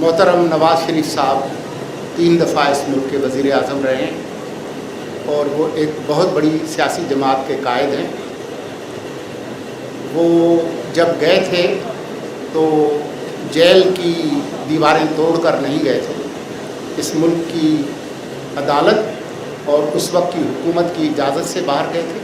मोहतरम नवाज़ शरीफ साहब 3 दफ़ा इस मुल्क के वज़ीर आज़म रहे हैं और वो एक बहुत बड़ी सियासी जमात के कायद हैं। वो जब गए थे तो जेल की दीवारें तोड़कर नहीं गए थे। इस मुल्क की अदालत और उस वक्त की हुकूमत की इजाज़त से बाहर गए थे।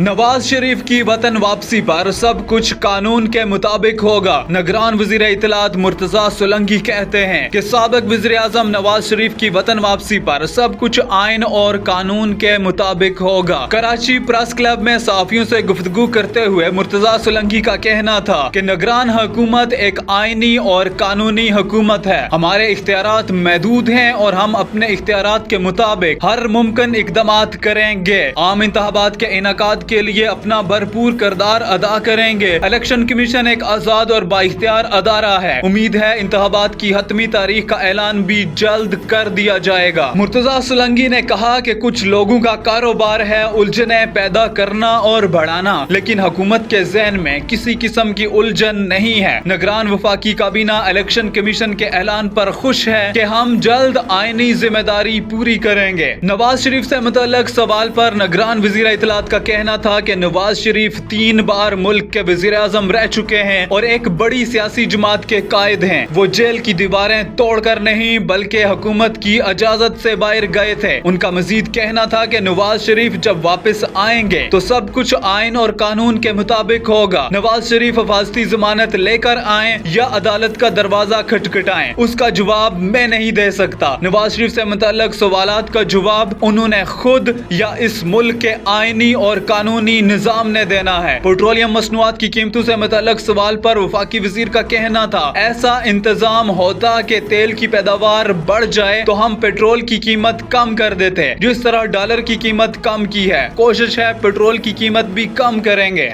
नवाज शरीफ की वतन वापसी पर सब कुछ कानून के मुताबिक होगा। निगरान वज़ीर इत्तलात मुर्तज़ा सोलंकी कहते हैं कि साबिक़ वज़ीर आज़म नवाज शरीफ की वतन वापसी पर सब कुछ आइन और कानून के मुताबिक होगा। कराची प्रेस क्लब में सहाफ़ियों से गुफ्तगू करते हुए मुर्तज़ा सोलंकी का कहना था कि निगरान हुकूमत एक आइनी और कानूनी हुकूमत है। हमारे इख्तियारात महदूद हैं और हम अपने इख्तियारात के मुताबिक हर मुमकिन इक़दामात करेंगे। आम इंतखाबात के इनेकाद के लिए अपना भरपूर किरदार अदा करेंगे। इलेक्शन कमीशन एक आजाद और बाइख्तियार अदारा है। उम्मीद है इंतखाबात की हतमी तारीख का ऐलान भी जल्द कर दिया जाएगा। मुर्तज़ा सोलंकी ने कहा कि कुछ लोगों का कारोबार है उलझने पैदा करना और बढ़ाना, लेकिन हुकूमत के ज़हन में किसी किस्म की उलझन नहीं है। निगरान वफाकी काबीना इलेक्शन कमीशन के ऐलान पर खुश है कि हम जल्द आईनी जिम्मेदारी पूरी करेंगे। नवाज शरीफ से मुतल्लिक सवाल पर निगरान वज़ीर इत्तलात का कहना था कि नवाज शरीफ 3 बार मुल्क के वज़ीर आज़म रह चुके हैं और एक बड़ी सियासी जमात के कायद हैं। वो जेल की दीवारें तोड़कर नहीं बल्कि हुकूमत की इजाजत से बाहर गए थे। उनका मजीद कहना था कि नवाज शरीफ जब वापस आएंगे तो सब कुछ आइन और कानून के मुताबिक होगा। नवाज शरीफ हिफाजती जमानत लेकर आए या अदालत का दरवाजा खटखटाएं, उसका जवाब मैं नहीं दे सकता। नवाज शरीफ से मुतल्लिक सवालात का जवाब उन्होंने खुद या इस मुल्क के आइनी और कानूनी निजाम ने देना है। पेट्रोलियम मसनूआत की कीमतों से मुतल्लिक सवाल पर वफाकी वजीर का कहना था, ऐसा इंतजाम होता कि तेल की पैदावार बढ़ जाए तो हम पेट्रोल की कीमत कम कर देते, जिस तरह डॉलर की कीमत कम की है। कोशिश है पेट्रोल की कीमत भी कम करेंगे।